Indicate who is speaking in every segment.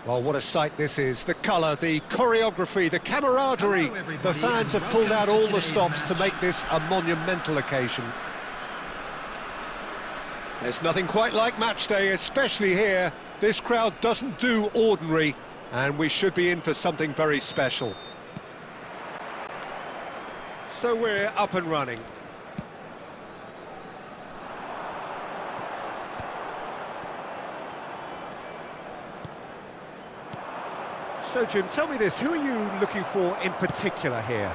Speaker 1: Well, what a sight this is. The colour, the choreography, the camaraderie. The fans have pulled out all the stops to make this a monumental occasion. There's nothing quite like match day, especially here. This crowd doesn't do ordinary, and we should be in for something very special. So we're up and running. So, Jim, tell me this, who are you looking for in particular here?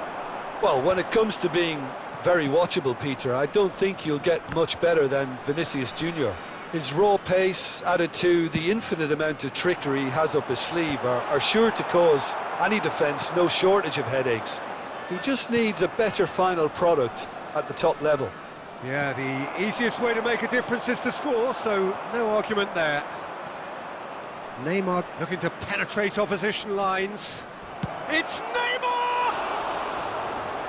Speaker 2: Well, when it comes to being very watchable, Peter, I don't think you'll get much better than Vinicius Junior. His raw pace, added to the infinite amount of trickery he has up his sleeve, are sure to cause any defence no shortage of headaches. He just needs a better final product at the top level.
Speaker 1: Yeah, the easiest way to make a difference is to score, so no argument there. Neymar looking to penetrate opposition lines. It's Neymar!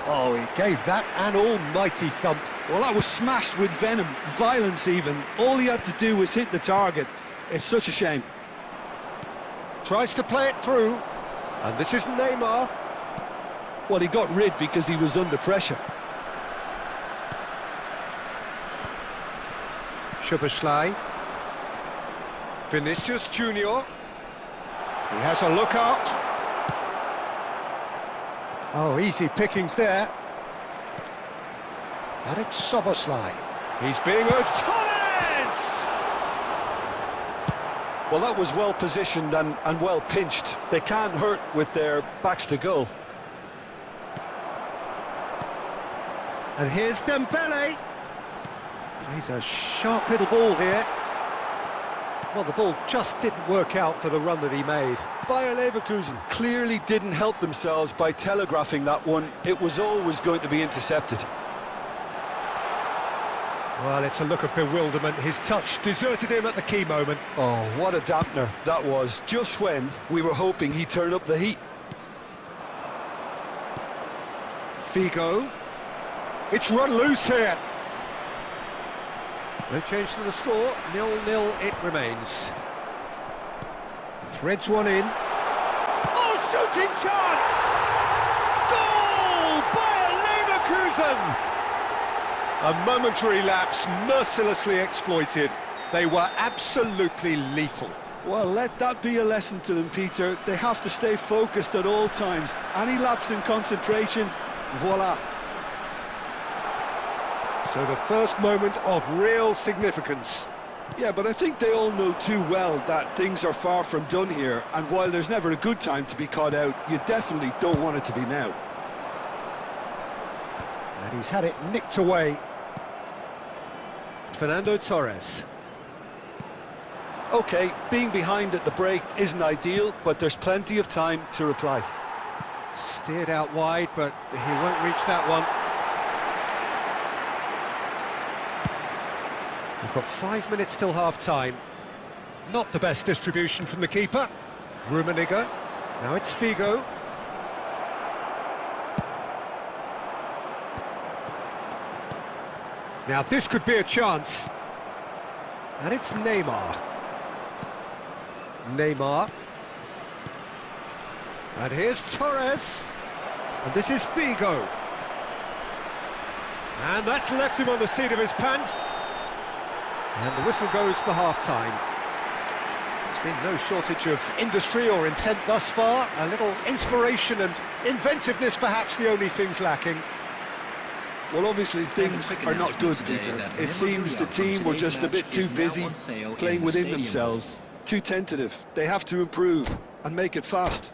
Speaker 1: Oh, he gave that an almighty thump.
Speaker 2: Well, that was smashed with venom, violence even. All he had to do was hit the target. It's such a shame.
Speaker 1: Tries to play it through, and this is Neymar.
Speaker 2: Well, he got rid because he was under pressure.
Speaker 1: Szoboszlai. Vinicius Junior. He has a look out. Oh, easy pickings there. And it's Szoboszlai. He's being urged. Torres!
Speaker 2: Well, that was well positioned and well pinched. They can't hurt with their backs to goal.
Speaker 1: And here's Dembele. Plays a sharp little ball here. Well, the ball just didn't work out for the run that he made.
Speaker 2: Bayer Leverkusen clearly didn't help themselves by telegraphing that one. It was always going to be intercepted.
Speaker 1: Well, it's a look of bewilderment. His touch deserted him at the key moment.
Speaker 2: Oh, what a dampener that was, just when we were hoping he'd turn up the heat.
Speaker 1: Figo. It's run loose here. No change to the score, 0-0 it remains. Threads one in. Oh, shooting chance! Goal! Bayer Leverkusen! A momentary lapse, mercilessly exploited. They were absolutely lethal.
Speaker 2: Well, let that be a lesson to them, Peter. They have to stay focused at all times. Any lapse in concentration, voila.
Speaker 1: So the first moment of real significance.
Speaker 2: Yeah, but I think they all know too well that things are far from done here, and while there's never a good time to be caught out, you definitely don't want it to be now.
Speaker 1: And he's had it nicked away. Fernando Torres.
Speaker 2: OK, being behind at the break isn't ideal, but there's plenty of time to reply.
Speaker 1: Steered out wide, but he won't reach that one. We've got 5 minutes till half-time. Not the best distribution from the keeper. Rummenigge. Now it's Figo. Now this could be a chance. And it's Neymar. Neymar. And here's Torres. And this is Figo. And that's left him on the seat of his pants. And the whistle goes for half-time. There's been no shortage of industry or intent thus far. A little inspiration and inventiveness, perhaps the only things lacking.
Speaker 2: Well, obviously things are not good, Peter. It seems the team were just a bit too busy playing within themselves, too tentative. They have to improve and make it fast.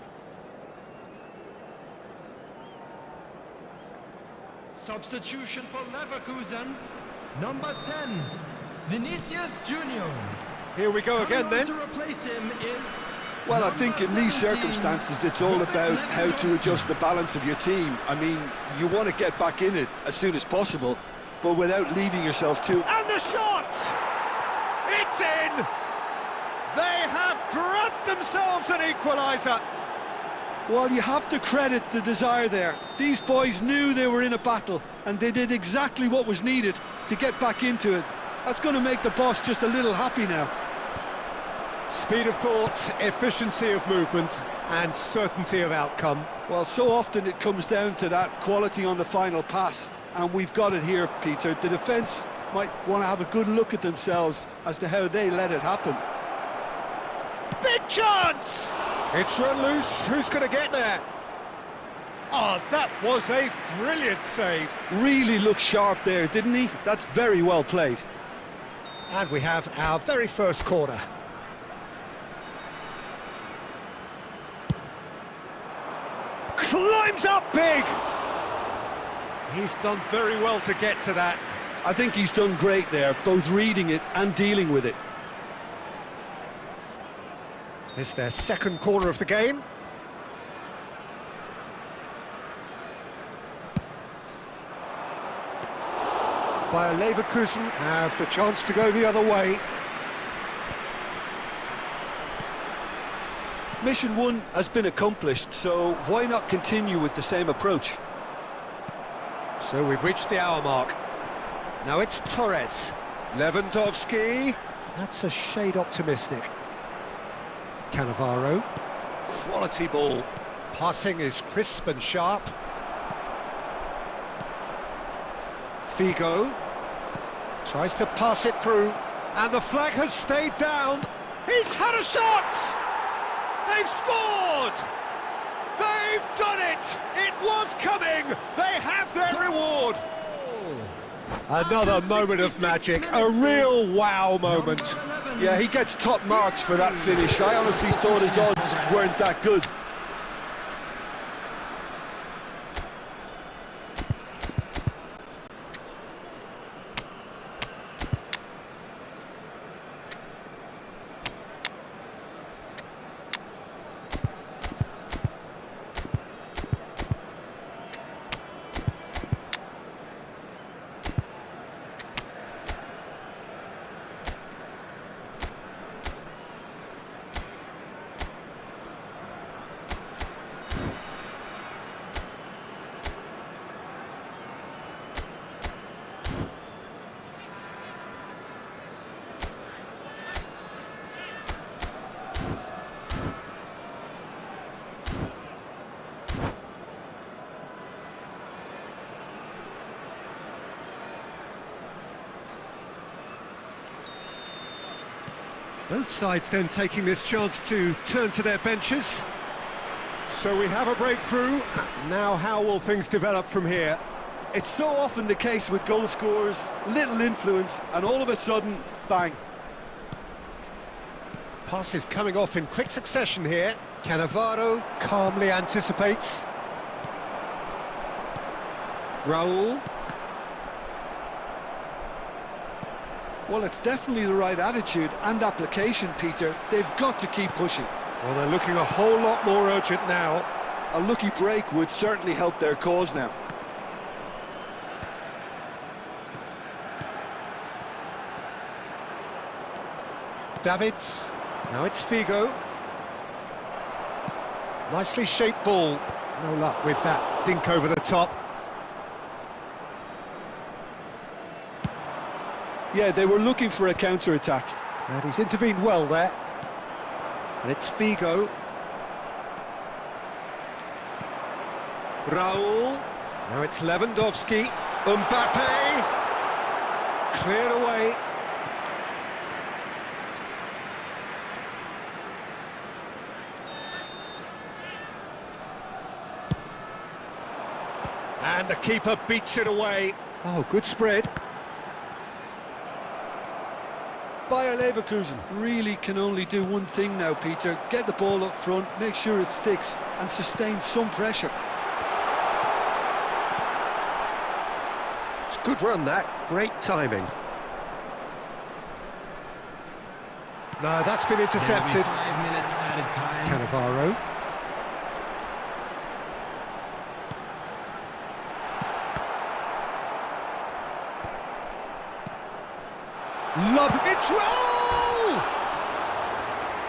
Speaker 3: Substitution for Leverkusen, number 10, Vinicius Junior.
Speaker 1: Here we go again then.
Speaker 3: To replace him is
Speaker 2: well, I think in these circumstances it's all about how to adjust the balance of your team. I mean, you want to get back in it as soon as possible, but without leaving yourself too...
Speaker 1: And the shot! It's in! They have grabbed themselves an equaliser.
Speaker 2: Well, you have to credit the desire there. These boys knew they were in a battle, and they did exactly what was needed to get back into it. That's going to make the boss just a little happy now.
Speaker 1: Speed of thought, efficiency of movement, and certainty of outcome.
Speaker 2: Well, so often it comes down to that quality on the final pass, and we've got it here, Peter. The defence might want to have a good look at themselves as to how they let it happen.
Speaker 1: Big chance! It's run loose, who's going to get there? Oh, that was a brilliant save.
Speaker 2: Really looked sharp there, didn't he? That's very well played.
Speaker 1: And we have our very first corner. Climbs up big! He's done very well to get to that.
Speaker 2: I think he's done great there, both reading it and dealing with it.
Speaker 1: It's their second corner of the game. Bayer Leverkusen have the chance to go the other way.
Speaker 2: Mission 1 has been accomplished, so why not continue with the same approach?
Speaker 1: So we've reached the hour mark. Now it's Torres. Lewandowski. That's a shade optimistic. Cannavaro. Quality ball. Passing is crisp and sharp. Figo. Tries to pass it through. And the flag has stayed down. He's had a shot! They've scored! They've done it! It was coming! They have their reward! Another moment of magic, a real wow moment.
Speaker 2: Yeah, he gets top marks for that finish. I honestly thought his odds weren't that good.
Speaker 1: Both sides then taking this chance to turn to their benches. So we have a breakthrough. Now how will things develop from here?
Speaker 2: It's so often the case with goal scorers, little influence, and all of a sudden, bang.
Speaker 1: Passes coming off in quick succession here. Cannavaro calmly anticipates. Raul.
Speaker 2: Well, it's definitely the right attitude and application, Peter. They've got to keep pushing.
Speaker 1: Well, they're looking a whole lot more urgent now.
Speaker 2: A lucky break would certainly help their cause now.
Speaker 1: Davids. Now it's Figo. Nicely shaped ball. No luck with that dink over the top.
Speaker 2: Yeah, they were looking for a counter-attack.
Speaker 1: And he's intervened well there. And it's Figo. Raul. Now it's Lewandowski. Mbappe. Cleared away. And the keeper beats it away. Oh, good spread.
Speaker 2: Bayer Leverkusen really can only do one thing now, Peter. Get the ball up front, make sure it sticks, and sustain some pressure.
Speaker 1: It's a good run, that. Great timing. No, that's been intercepted.
Speaker 3: 5 minutes added time.
Speaker 1: Cannavaro. Love it. It's Raul!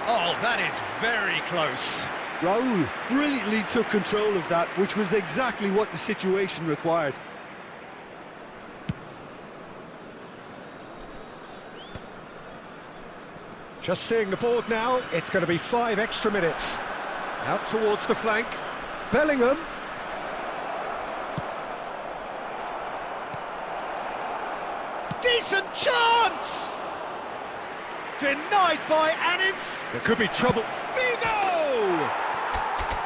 Speaker 1: Oh, that is very close.
Speaker 2: Raul brilliantly took control of that, which was exactly what the situation required.
Speaker 1: Just seeing the board now, it's going to be 5 extra minutes. Out towards the flank. Bellingham. Decent chance! Denied by Anif. There could be trouble. Figo!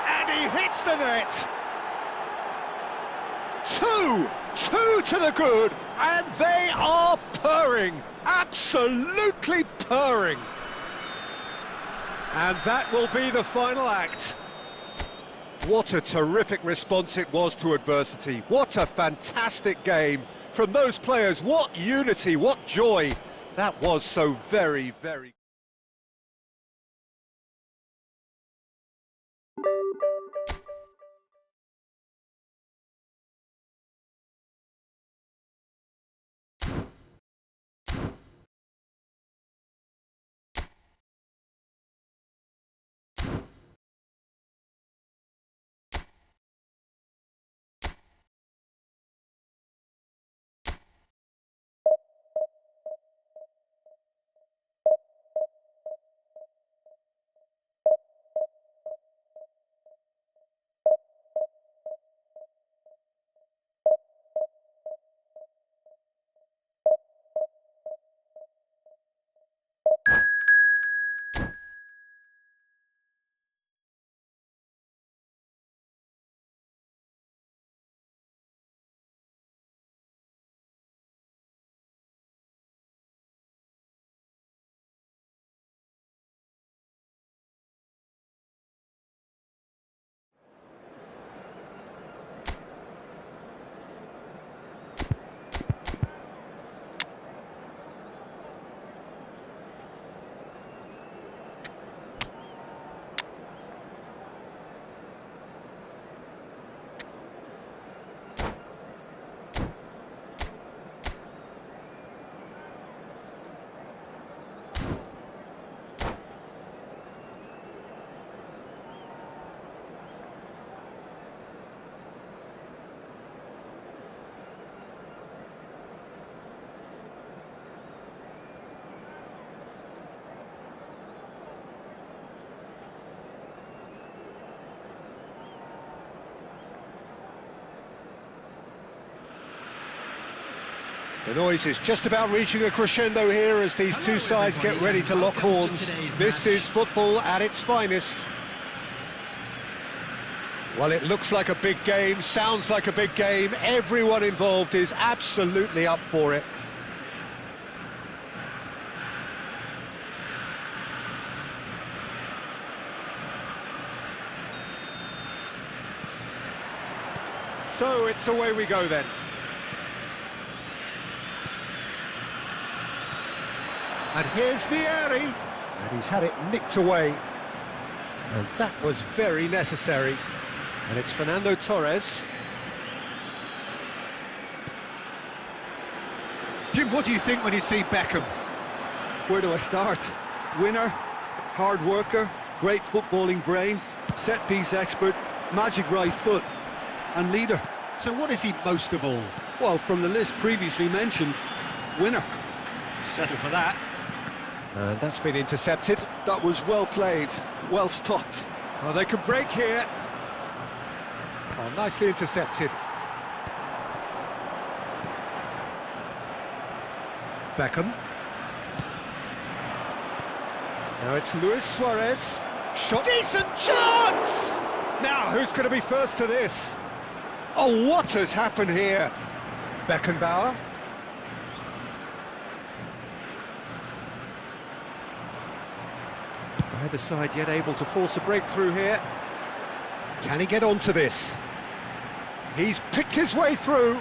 Speaker 1: And he hits the net. 2 to the good, and they are purring. Absolutely purring. And that will be the final act. What a terrific response it was to adversity. What a fantastic game from those players. What unity, what joy. That was so very, very... The noise is just about reaching a crescendo here as these two sides get ready to lock horns. This is football at its finest. Well, it looks like a big game, sounds like a big game. Everyone involved is absolutely up for it. So it's away we go then. And here's Vieri, and he's had it nicked away. And that was very necessary. And it's Fernando Torres. Jim, what do you think when you see Beckham?
Speaker 4: Where do I start? Winner, hard worker, great footballing brain, set-piece expert, magic right foot, and leader.
Speaker 1: So what is he most of all?
Speaker 4: Well, from the list previously mentioned, winner.
Speaker 1: Settle for that. And that's been intercepted.
Speaker 4: That was well played, well stopped.
Speaker 1: Oh, they could break here. Oh, nicely intercepted. Beckham. Now it's Luis Suarez. Shot. Decent chance! Now, who's going to be first to this? Oh, what has happened here? Beckenbauer. Either side yet able to force a breakthrough here. Can he get onto this? He's picked his way through.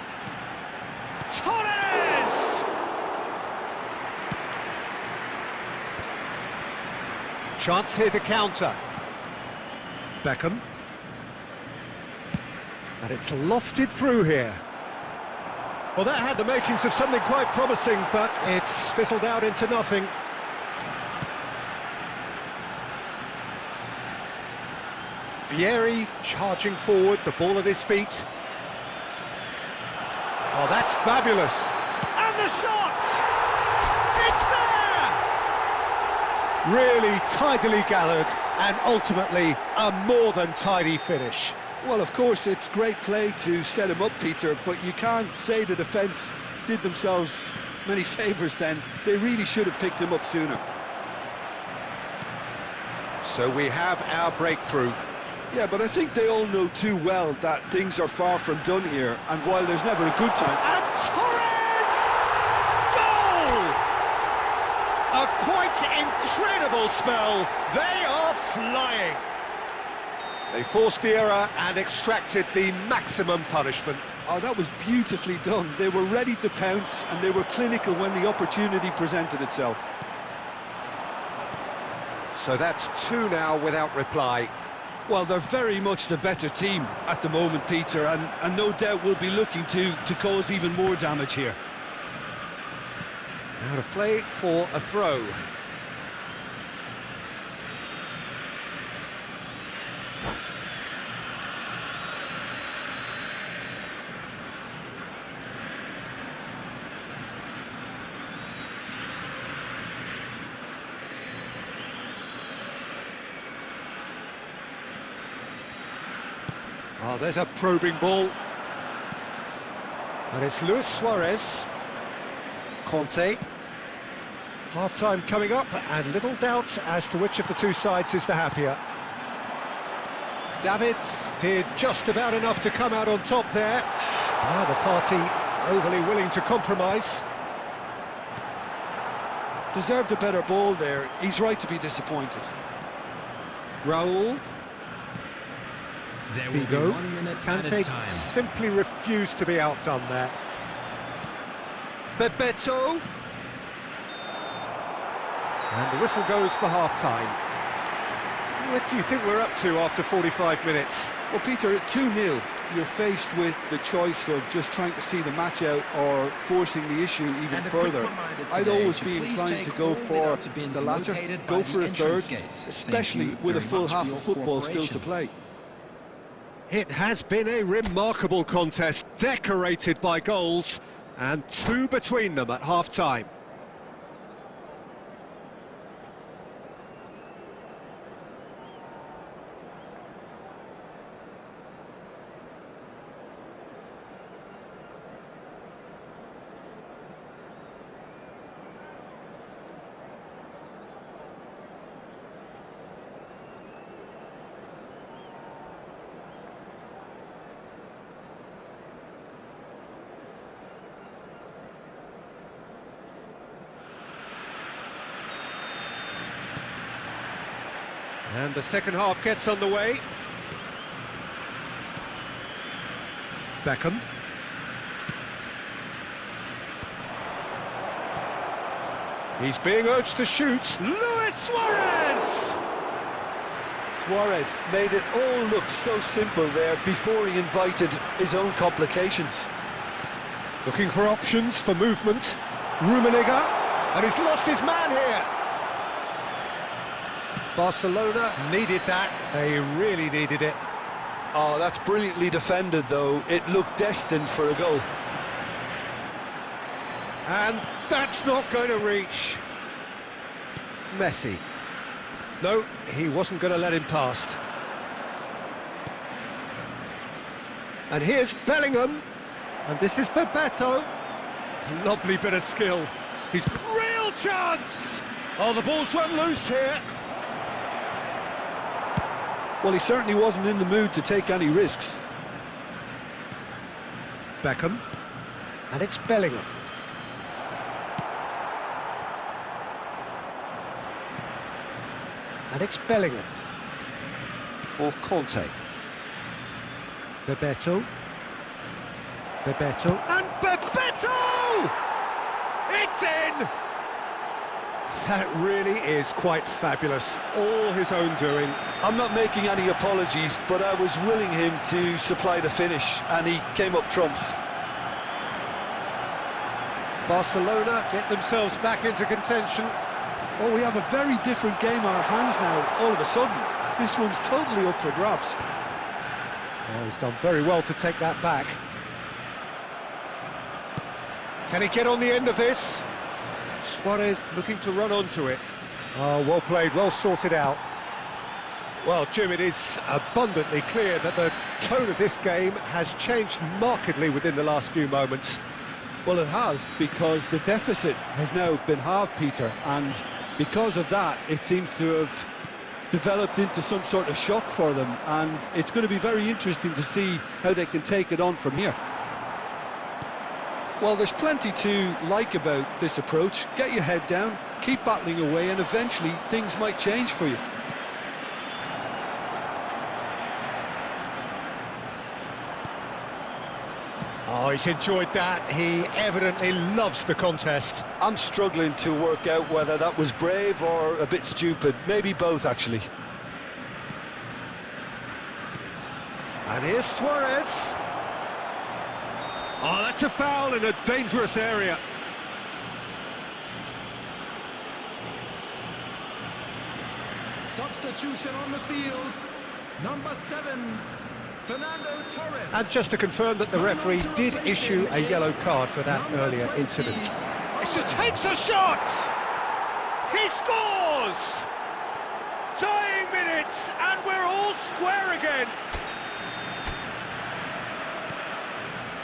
Speaker 1: Torres! Chance here to counter. Beckham. And it's lofted through here. Well, that had the makings of something quite promising, but it's fizzled out into nothing. Vieri charging forward, the ball at his feet. Oh, that's fabulous. And the shot! It's there! Really tidily gathered, and ultimately a more than tidy finish.
Speaker 4: Well, of course, it's great play to set him up, Peter, but you can't say the defence did themselves many favours then. They really should have picked him up sooner.
Speaker 1: So we have our breakthrough.
Speaker 4: Yeah, but I think they all know too well that things are far from done here, and while there's never a good time...
Speaker 1: And Torres! Goal! A quite incredible spell. They are flying. They forced the error and extracted the maximum punishment.
Speaker 4: Oh, that was beautifully done. They were ready to pounce, and they were clinical when the opportunity presented itself.
Speaker 1: So that's 2 now without reply.
Speaker 4: Well, they're very much the better team at the moment, Peter, and no doubt will be looking to cause even more damage here.
Speaker 1: Out of play for a throw. Oh, there's a probing ball. And it's Luis Suarez. Conte. Half-time coming up, and little doubt as to which of the two sides is the happier. Davids did just about enough to come out on top there. Now the party overly willing to compromise.
Speaker 4: Deserved a better ball there. He's right to be disappointed.
Speaker 1: Raul.
Speaker 3: There will be
Speaker 1: Figo.
Speaker 3: 1 minute at a
Speaker 1: Kante
Speaker 3: time.
Speaker 1: simply refused to be outdone there. Bebeto. And the whistle goes for half-time. What do you think we're up to after 45 minutes?
Speaker 4: Well, Peter, at 2-0, you're faced with the choice of just trying to see the match out or forcing the issue even
Speaker 3: And a quick
Speaker 4: further.
Speaker 3: reminder
Speaker 4: I'd
Speaker 3: today
Speaker 4: always
Speaker 3: to
Speaker 4: be
Speaker 3: please
Speaker 4: inclined
Speaker 3: take
Speaker 4: to go
Speaker 3: all
Speaker 4: for
Speaker 3: without bins
Speaker 4: the latter,
Speaker 3: located
Speaker 4: go
Speaker 3: by
Speaker 4: for
Speaker 3: the
Speaker 4: a third,
Speaker 3: entrance gates. Thank
Speaker 4: especially
Speaker 3: you
Speaker 4: with a
Speaker 3: very
Speaker 4: full
Speaker 3: much
Speaker 4: half
Speaker 3: for
Speaker 4: of
Speaker 3: your
Speaker 4: football still to
Speaker 3: cooperation.
Speaker 4: play.
Speaker 1: It has been a remarkable contest, decorated by goals, and 2 between them at half-time. And the second half gets underway. Beckham. He's being urged to shoot. Luis Suarez!
Speaker 2: Suarez made it all look so simple there before he invited his own complications.
Speaker 1: Looking for options for movement. Rummenigge, and he's lost his man here. Barcelona needed that. They really needed it.
Speaker 2: Oh, that's brilliantly defended, though. It looked destined for a goal.
Speaker 1: And that's not going to reach. Messi. No, he wasn't going to let him past. And here's Bellingham. And this is Bebeto. Lovely bit of skill. He's real chance. Oh, the ball's run loose here.
Speaker 4: Well, he certainly wasn't in the mood to take any risks.
Speaker 1: Beckham. And it's Bellingham. And it's Bellingham. For Conte. Bebeto. Bebeto. And Bebeto! It's in! That really is quite fabulous. All his own doing.
Speaker 2: I'm not making any apologies, but I was willing him to supply the finish, and he came up trumps.
Speaker 1: Barcelona get themselves back into contention.
Speaker 4: Oh, we have a very different game on our hands now, all of a sudden. This one's totally up for grabs.
Speaker 1: Oh, he's done very well to take that back. Can he get on the end of this? Suarez looking to run onto it. Oh, well played, well sorted out. Well, Jim, it is abundantly clear that the tone of this game has changed markedly within the last few moments.
Speaker 4: Well, it has, because the deficit has now been halved, Peter, and because of that, it seems to have developed into some sort of shock for them, and it's going to be very interesting to see how they can take it on from here. Well, there's plenty to like about this approach. Get your head down, keep battling away, and eventually things might change for you.
Speaker 1: Oh, he's enjoyed that. He evidently loves the contest.
Speaker 2: I'm struggling to work out whether that was brave or a bit stupid. Maybe both, actually.
Speaker 1: And here's Suarez. Oh, that's a foul in a dangerous area.
Speaker 3: Substitution on the field. Number 7, Fernando Torres.
Speaker 1: And just to confirm that the referee did issue a yellow card for that earlier incident.
Speaker 3: It's
Speaker 1: Just takes a shot! He scores! Tying minutes, and we're all square again.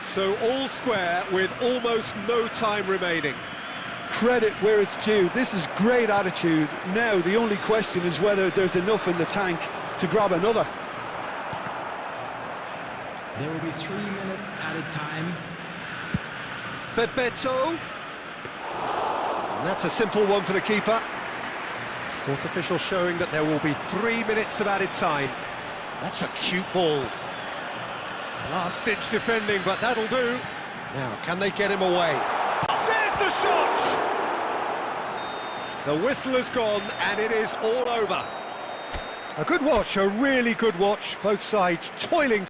Speaker 1: So all square with almost no time remaining.
Speaker 4: Credit where it's due. This is great attitude. Now the only question is whether there's enough in the tank to grab another.
Speaker 3: There will be 3 minutes added time.
Speaker 1: Bebeto. And that's a simple one for the keeper. Fourth official showing that there will be 3 minutes of added time. That's a cute ball. Last-ditch defending, but that'll do. Now, can they get him away? There's the shot! The whistle has gone, and it is all over. A good watch, a really good watch. Both sides toiling